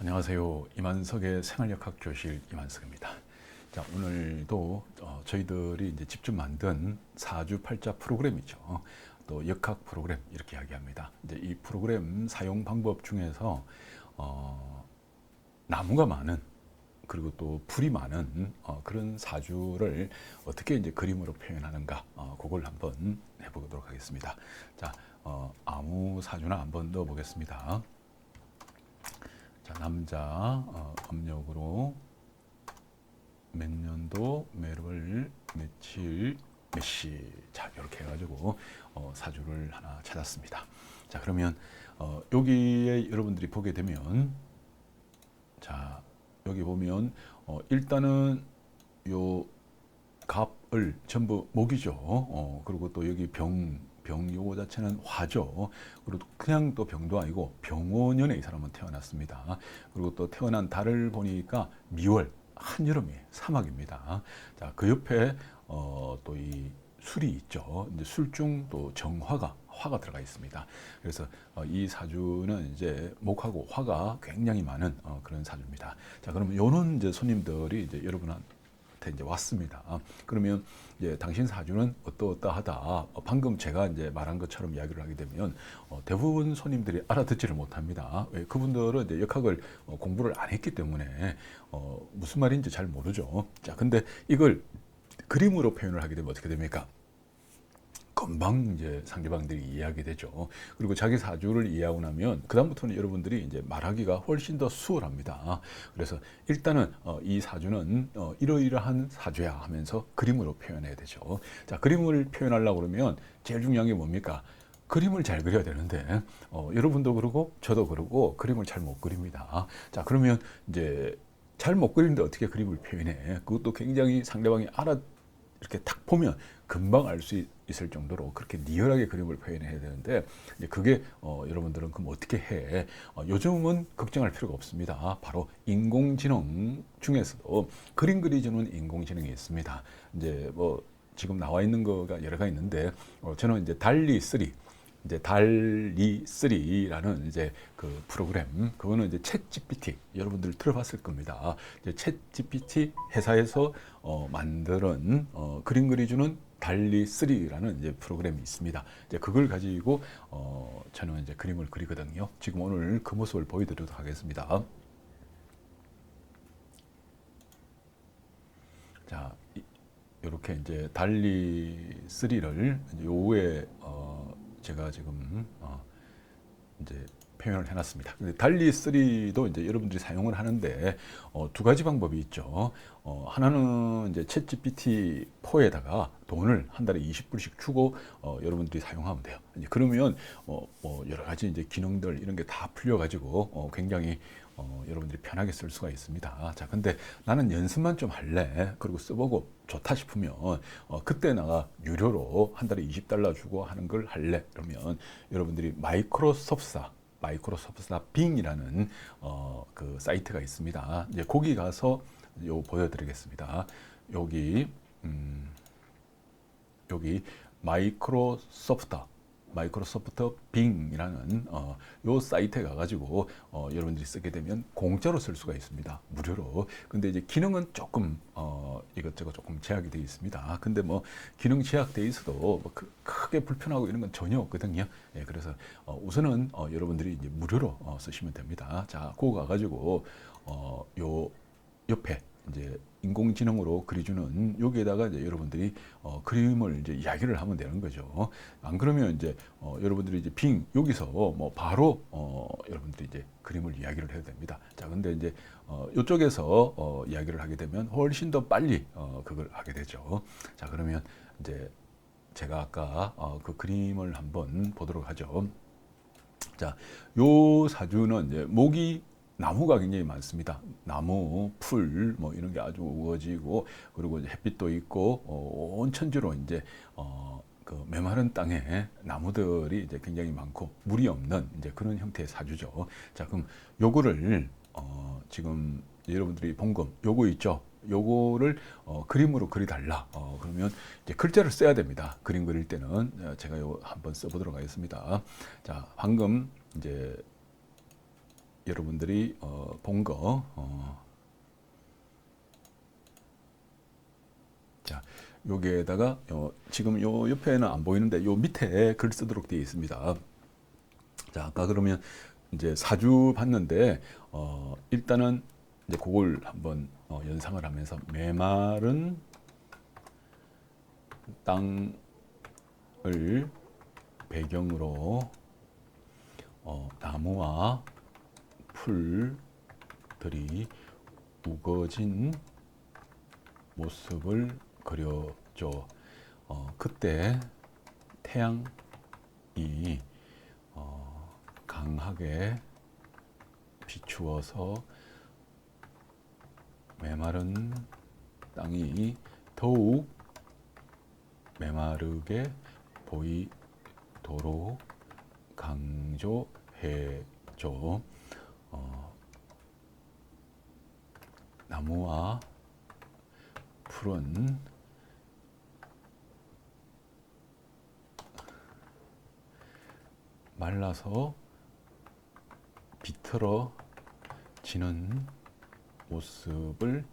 안녕하세요. 이만석의 생활역학 교실 이만석입니다. 자, 오늘도 저희들이 이제 직접 만든 사주 팔자 프로그램이죠. 또 역학 프로그램 이렇게 이야기합니다. 이제 이 프로그램 사용 방법 중에서 나무가 많은 그리고 또 풀이 많은 그런 사주를 어떻게 이제 그림으로 표현하는가 그걸 한번 해보도록 하겠습니다. 자, 아무 사주나 한번 넣어보겠습니다. 자, 남자 음력으로 몇 년도 몇월 며칠 몇 시, 자 이렇게 해가지고 사주를 하나 찾았습니다. 자, 그러면 여기에 여러분들이 보게 되면, 자 여기 보면 일단은 요 갑을 전부 목이죠. 그리고 또 여기 병 요거 자체는 화죠. 그리고 그냥 또 병도 아니고 병원년에 이 사람은 태어났습니다. 그리고 또 태어난 달을 보니까 미월, 한여름이 사막입니다. 자, 그 옆에 또 이 술이 있죠. 이제 술중 또 정화가 화가 들어가 있습니다. 그래서 이 사주는 이제 목하고 화가 굉장히 많은 그런 사주입니다. 자, 그러면 요런 이제 손님들이 이제 여러분한테 이제 왔습니다. 그러면 이제 당신 사주는 어떠하다. 방금 제가 이제 말한 것처럼 이야기를 하게 되면 대부분 손님들이 알아듣지를 못합니다. 왜? 그분들은 이제 역학을 공부를 안 했기 때문에 무슨 말인지 잘 모르죠. 자, 근데 이걸 그림으로 표현을 하게 되면 어떻게 됩니까? 금방 이제 상대방들이 이해하게 되죠. 그리고 자기 사주를 이해하고 나면 그다음부터는 여러분들이 이제 말하기가 훨씬 더 수월합니다. 그래서 일단은 이 사주는 이러이러한 사주야 하면서 그림으로 표현해야 되죠. 자, 그림을 표현하려고 그러면 제일 중요한 게 뭡니까? 그림을 잘 그려야 되는데 여러분도 그러고 저도 그러고 그림을 잘 못 그립니다. 자, 그러면 이제 잘 못 그리는데 어떻게 그림을 표현해? 그것도 굉장히 상대방이 이렇게 딱 보면 금방 알 수 있을 정도로 그렇게 리얼하게 그림을 표현해야 되는데, 이제 그게 여러분들은 그럼 어떻게 해? 요즘은 걱정할 필요가 없습니다. 바로 인공지능 중에서도 그림 그리주는 인공지능이 있습니다. 이제 뭐 지금 나와 있는 거가 여러 가지 있는데 저는 이제 달리 3, 이제 달리 3라는 이제 그 프로그램, 그거는 이제 챗 GPT 여러분들 들어봤을 겁니다. 이제 챗 GPT 회사에서 만드는 그림 그리주는 달리 3라는 이제 프로그램이 있습니다. 이제 그걸 가지고 저는 이제 그림을 그리거든요. 지금 오늘 그 모습을 보여드리도록 하겠습니다. 자, 이렇게 이제 달리 3를 요에 제가 지금 이제 표현을 해놨습니다. 근데 달리 3도 이제 여러분들이 사용을 하는데 두 가지 방법이 있죠. 하나는 이제 챗 GPT 4에다가 돈을 한 달에 20불씩 주고 여러분들이 사용하면 돼요. 이제 그러면 뭐 여러 가지 이제 기능들 이런 게 다 풀려가지고 굉장히 여러분들이 편하게 쓸 수가 있습니다. 자, 근데 나는 연습만 좀 할래. 그리고 써보고 좋다 싶으면 그때 나가 유료로 한 달에 20달러 주고 하는 걸 할래. 그러면 여러분들이 마이크로소프트사 빙이라는 그 사이트가 있습니다. 이제 거기 가서 요 보여드리겠습니다. 여기 여기 마이크로소프트 빙이라는 요 사이트에 가가지고 여러분들이 쓰게 되면 공짜로 쓸 수가 있습니다. 무료로. 근데 이제 기능은 조금 이것저것 조금 제약이 되어 있습니다. 근데 뭐 기능 제약되어 있어도 뭐 크게 불편하고 이런 건 전혀 없거든요. 예, 그래서 우선은 여러분들이 이제 무료로 쓰시면 됩니다. 자, 그거 가가지고 요 옆에 이제 인공지능으로 그려주는 여기에다가 이제 여러분들이 그림을 이제 이야기를 하면 되는 거죠. 안 그러면 이제 여러분들이 이제 빙 여기서 뭐 바로 여러분들이 이제 그림을 이야기를 해야 됩니다. 자, 근데 이제 이쪽에서 이야기를 하게 되면 훨씬 더 빨리 그걸 하게 되죠. 자, 그러면 이제 제가 아까 그 그림을 한번 보도록 하죠. 자, 요 사주는 이제 목이 나무가 굉장히 많습니다. 나무, 풀, 뭐 이런 게 아주 우거지고, 그리고 이제 햇빛도 있고, 온 천지로 이제 그 메마른 땅에 나무들이 이제 굉장히 많고 물이 없는 이제 그런 형태의 사주죠. 자, 그럼 요거를 지금 여러분들이 본 거 요거 있죠. 요거를 그림으로 그려달라. 그러면 이제 글자를 써야 됩니다. 그림 그릴 때는 제가 요 한번 써보도록 하겠습니다. 자, 방금 이제 여러분들이 본 거, 자, 여기에다가 지금 요 옆에는 안 보이는데 요 밑에 글 쓰도록 되어 있습니다. 자, 아까 그러면 이제 사주 봤는데 일단은 이제 그걸 한번 연상을 하면서 메마른 땅을 배경으로 나무와 풀들이 우거진 모습을 그려줘. 그때 태양이 강하게 비추어서 메마른 땅이 더욱 메마르게 보이도록 강조해줘. 나무와 풀은 말라서 비틀어지는 모습을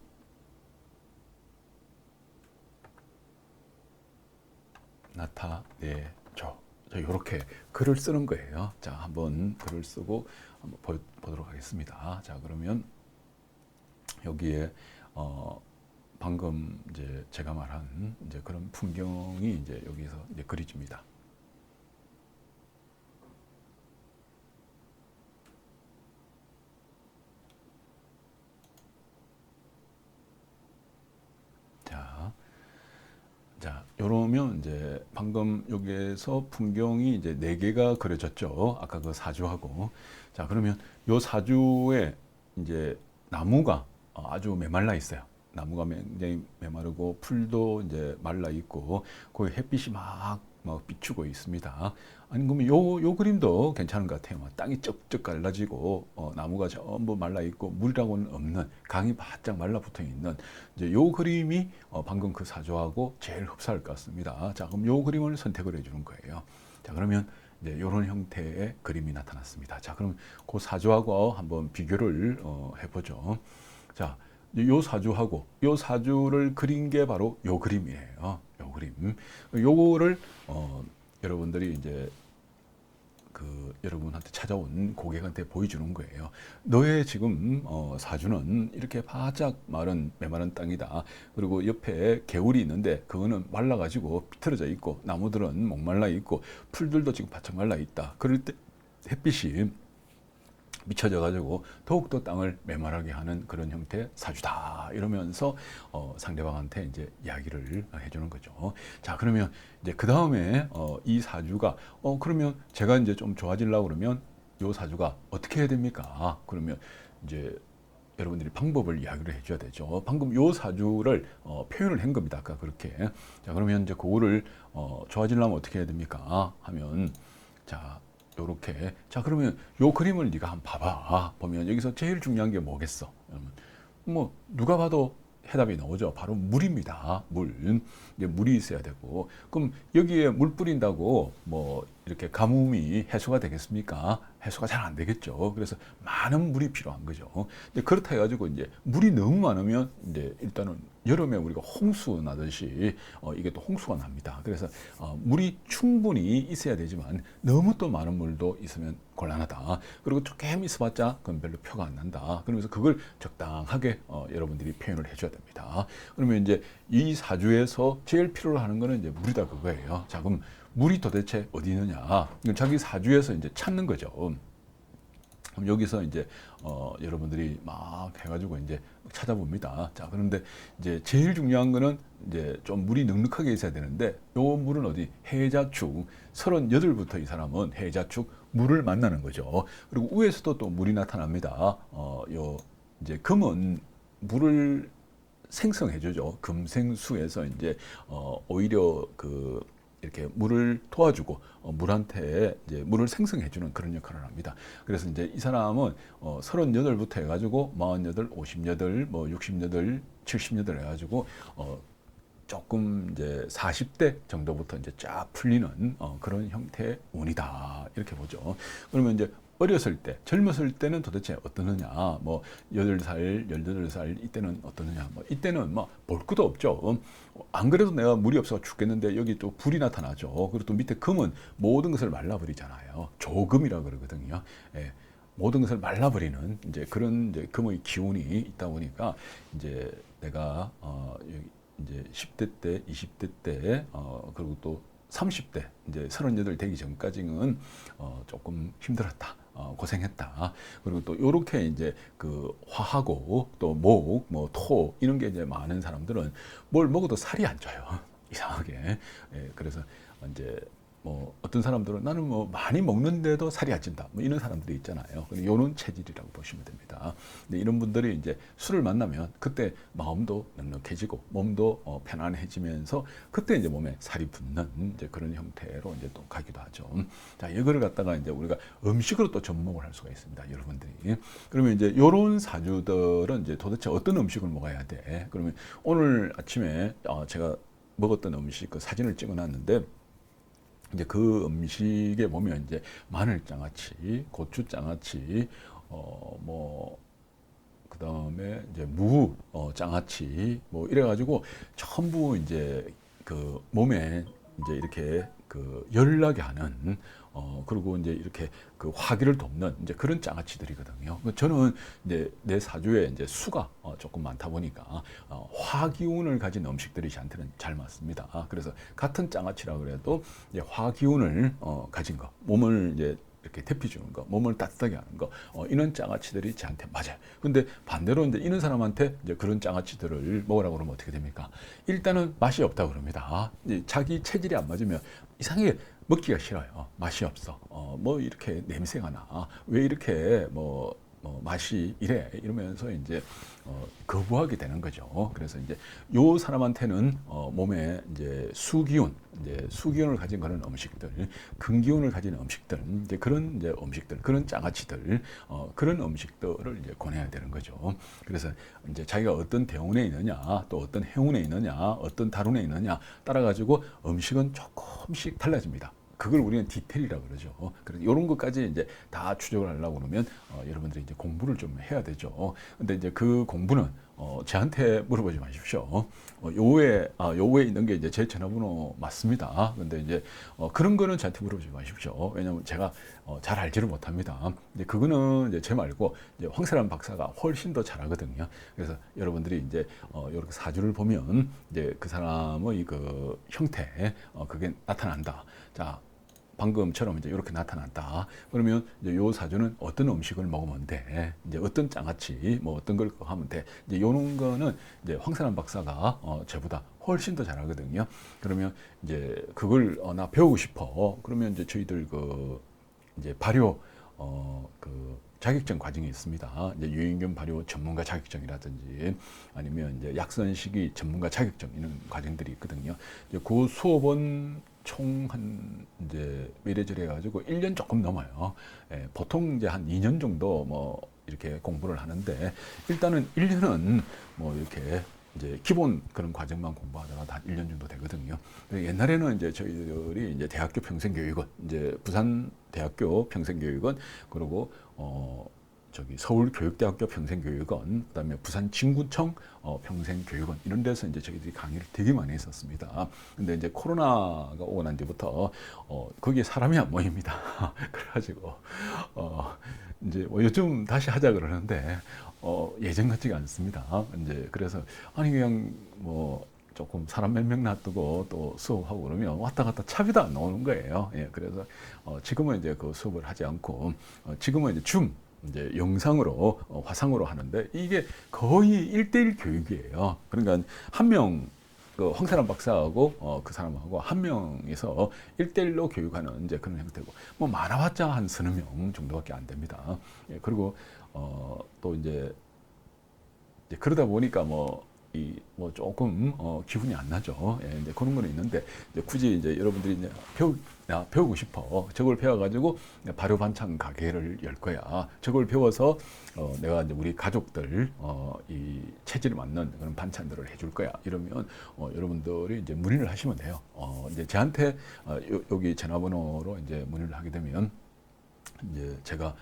나타내죠. 이렇게 글을 쓰는 거예요. 자, 한번 글을 쓰고 한번 보도록 하겠습니다. 자, 그러면 여기에 방금 이제 제가 말한 이제 그런 풍경이 이제 여기서 이제 그려집니다. 자, 요러면 이제 방금 여기에서 풍경이 이제 4개가 그려졌죠. 아까 그 사주하고. 자, 그러면 요 사주에 이제 나무가 아주 메말라 있어요. 나무가 굉장히 메마르고 풀도 이제 말라 있고 거기 햇빛이 막 비추고 있습니다. 아니 그러면 요 그림도 괜찮은 것 같아요. 땅이 쩍쩍 갈라지고 나무가 전부 말라 있고 물이라고는 없는 강이 바짝 말라붙어 있는 이제 요 그림이 방금 그 사주하고 제일 흡사할 것 같습니다. 자, 그럼 요 그림을 선택을 해주는 거예요. 자, 그러면 이제 이런 형태의 그림이 나타났습니다. 자, 그럼 그 사주하고 한번 비교를 해보죠. 자, 요 사주하고 요 사주를 그린 게 바로 요 그림이에요. 요 그림. 요거를 여러분들이 이제 그 여러분한테 찾아온 고객한테 보여주는 거예요. 너의 지금 사주는 이렇게 바짝 마른 메마른 땅이다. 그리고 옆에 개울이 있는데 그거는 말라가지고 비틀어져 있고 나무들은 목말라 있고 풀들도 지금 바짝 말라 있다. 그럴 때 햇빛이 미쳐져 가지고 더욱더 땅을 메마르게 하는 그런 형태의 사주다 이러면서 상대방한테 이제 이야기를 해주는 거죠. 자, 그러면 이제 그 다음에 이 사주가 그러면 제가 이제 좀 좋아지려고 그러면 요 사주가 어떻게 해야 됩니까? 그러면 이제 여러분들이 방법을 이야기를 해줘야 되죠. 방금 요 사주를 표현을 한 겁니다. 아까 그렇게. 자, 그러면 이제 그거를 좋아지려면 어떻게 해야 됩니까? 하면 자. 요렇게. 자, 그러면 요 그림을 네가 한번 봐봐. 보면 여기서 제일 중요한 게 뭐겠어? 뭐 누가 봐도 해답이 나오죠. 바로 물입니다. 물. 이제 물이 있어야 되고. 그럼 여기에 물 뿌린다고 뭐 이렇게 가뭄이 해소가 되겠습니까? 해소가 잘 안 되겠죠. 그래서 많은 물이 필요한 거죠. 근데 그렇다 해가지고 이제 물이 너무 많으면 이제 일단은 여름에 우리가 홍수 나듯이 이게 또 홍수가 납니다. 그래서 물이 충분히 있어야 되지만 너무 또 많은 물도 있으면 곤란하다. 그리고 조금 있어봤자 그건 별로 표가 안 난다. 그러면서 그걸 적당하게 여러분들이 표현을 해줘야 됩니다. 그러면 이제 이 사주에서 제일 필요로 하는 거는 이제 물이다 그거예요. 자, 그럼 물이 도대체 어디 있느냐? 이건 자기 사주에서 이제 찾는 거죠. 그럼 여기서 이제 여러분들이 막 해가지고 이제 찾아봅니다. 자, 그런데 이제 제일 중요한 거는 이제 좀 물이 넉넉하게 있어야 되는데 요 물은 어디 해자축 38부터 이 사람은 해자축 물을 만나는 거죠. 그리고 위에서도 또 물이 나타납니다. 요 이제 금은 물을 생성해주죠. 금생수에서 이제 오히려 그 이렇게 물을 도와주고 물한테 이제 물을 생성해주는 그런 역할을 합니다. 그래서 이제 이 사람은 38부터 해가지고 48, 58, 뭐 68, 78 해가지고 조금 이제 40대 정도부터 이제 쫙 풀리는 그런 형태의 운이다 이렇게 보죠. 그러면 이제 어렸을 때, 젊었을 때는 도대체 어떠느냐, 뭐 8살, 18살 이때는 어떠느냐, 뭐 이때는 뭐 볼 것도 없죠. 안 그래도 내가 물이 없어서 죽겠는데 여기 또 불이 나타나죠. 그리고 또 밑에 금은 모든 것을 말라버리잖아요. 조금이라 그러거든요. 예. 모든 것을 말라버리는 이제 그런 이제 금의 기운이 있다 보니까 이제 내가 이제 10대 때, 20대 때, 그리고 또 30대 이제 38 되기 전까지는 조금 힘들었다. 고생했다. 그리고 또 요렇게 이제 그 화하고 또 목, 뭐 토 이런 게 이제 많은 사람들은 뭘 먹어도 살이 안 쪄요. 이상하게. 예, 그래서 이제 뭐 어떤 사람들은 나는 뭐 많이 먹는데도 살이 안 찐다. 뭐 이런 사람들이 있잖아요. 요런 체질이라고 보시면 됩니다. 근데 이런 분들이 이제 술을 만나면 그때 마음도 넉넉해지고 몸도 편안해지면서 그때 이제 몸에 살이 붙는 이제 그런 형태로 이제 또 가기도 하죠. 자, 이거를 갖다가 이제 우리가 음식으로 또 접목을 할 수가 있습니다. 여러분들이. 그러면 이제 요런 사주들은 이제 도대체 어떤 음식을 먹어야 돼? 그러면 오늘 아침에 제가 먹었던 음식 그 사진을 찍어 놨는데 이제 그 음식에 보면 이제 마늘 장아찌, 고추 장아찌, 뭐 그다음에 이제 무 장아찌 뭐 이래가지고 전부 이제 그 몸에 이제 이렇게 그 열나게 하는 그리고 이제 이렇게 그 화기를 돕는 이제 그런 장아찌들이거든요. 저는 이제 내 사주에 이제 수가 조금 많다 보니까 화기운을 가진 음식들이 저한테는 잘 맞습니다. 그래서 같은 장아찌라 그래도 이제 화기운을 가진 거, 몸을 이제 이렇게 데펴주는 거, 몸을 따뜻하게 하는 거, 이런 장아찌들이 저한테 맞아요. 근데 반대로 이제 이런 사람한테 이제 그런 장아찌들을 먹으라고 그러면 어떻게 됩니까? 일단은 맛이 없다 그럽니다. 자기 체질이 안 맞으면 이상하게 먹기가 싫어요. 맛이 없어. 뭐 이렇게 냄새가 나. 왜 이렇게 뭐 맛이 이래 이러면서 이제 거부하게 되는 거죠. 그래서 이제 요 사람한테는 몸에 이제 수기운을 가진 그런 음식들, 근기운을 가진 음식들, 이제 그런 이제 음식들, 그런 장아찌들, 그런 음식들을 이제 권해야 되는 거죠. 그래서 이제 자기가 어떤 대운에 있느냐, 또 어떤 해운에 있느냐, 어떤 달운에 있느냐 따라 가지고 음식은 조금씩 달라집니다. 그걸 우리는 디테일이라고 그러죠. 그래서 이런 것까지 이제 다 추적을 하려고 그러면 여러분들이 이제 공부를 좀 해야 되죠. 근데 이제 그 공부는 저한테 물어보지 마십시오. 요에 있는 게 이제 제 전화번호 맞습니다. 근데 이제 그런 거는 저한테 물어보지 마십시오. 왜냐면 제가 잘 알지를 못합니다. 이제 그거는 이제 제 말고 이제 황세란 박사가 훨씬 더 잘하거든요. 그래서 여러분들이 이제 이렇게 사주를 보면 이제 그 사람의 그 형태 그게 나타난다. 자. 방금처럼 이제 이렇게 나타났다. 그러면 이제 요 사주는 어떤 음식을 먹으면 돼. 이제 어떤 장아찌, 뭐 어떤 걸 하면 돼. 이제 요런 거는 이제 황선한 박사가 저보다 훨씬 더 잘하거든요. 그러면 이제 그걸 나 배우고 싶어. 그러면 이제 저희들 그 이제 발효 그 자격증 과정이 있습니다. 이제 유인균 발효 전문가 자격증이라든지 아니면 이제 약선식이 전문가 자격증 이런 과정들이 있거든요. 이제 그 수업은 총 한 이제 이래저래 해가지고 1년 조금 넘어요. 예, 보통 이제 한 2년 정도 뭐 이렇게 공부를 하는데 일단은 1년은 뭐 이렇게 이제 기본 그런 과정만 공부하다가 다 1년 정도 되거든요. 옛날에는 이제 저희들이 이제 대학교 평생교육원, 이제 부산 대학교 평생교육원, 그리고 저기 서울교육대학교 평생교육원, 그다음에 부산 진구청 평생교육원 이런 데서 이제 저희들이 강의를 되게 많이 했었습니다. 근데 이제 코로나가 오고 난 뒤부터 거기에 사람이 안 모입니다. 그래가지고 이제 뭐 요즘 다시 하자 그러는데 예전 같지가 않습니다. 이제 그래서 아니 그냥 뭐 조금 사람 몇 명 놔두고 또 수업하고 그러면 왔다 갔다 차비도 안 나오는 거예요. 예, 그래서 지금은 이제 그 수업을 하지 않고 지금은 이제 이제 영상으로 화상으로 하는데 이게 거의 1대1 교육이에요. 그러니까 한 명 그 황사람 박사하고 그 사람하고 한 명이서 1대1로 교육하는 이제 그런 형태고 뭐 많아봤자 한 서너 명 정도밖에 안 됩니다. 예, 그리고 또 이제 그러다 보니까 뭐 조금 기분이 안 나죠. 예, 이제 그런 거는 있는데 이제 굳이 이제 여러분들이 이제 배우고 싶어. 저걸 배워가지고 발효 반찬 가게를 열 거야. 저걸 배워서 내가 이제 우리 가족들 이 체질에 맞는 그런 반찬들을 해줄 거야. 이러면 여러분들이 이제 문의를 하시면 돼요. 이제 저한테 여기 전화번호로 이제 문의를 하게 되면 이제 제가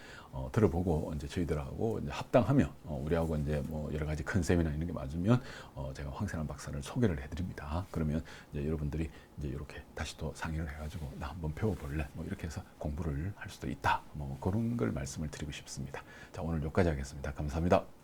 들어보고 이제 저희들하고 이제 합당하면 우리하고 이제 뭐 여러 가지 컨셉이나 이런 게 맞으면 제가 황세란 박사를 소개를 해드립니다. 그러면 이제 여러분들이 이제 이렇게 다시 또 상의를 해가지고 나 한번 배워볼래? 뭐 이렇게 해서 공부를 할 수도 있다. 뭐 그런 걸 말씀을 드리고 싶습니다. 자, 오늘 여기까지 하겠습니다. 감사합니다.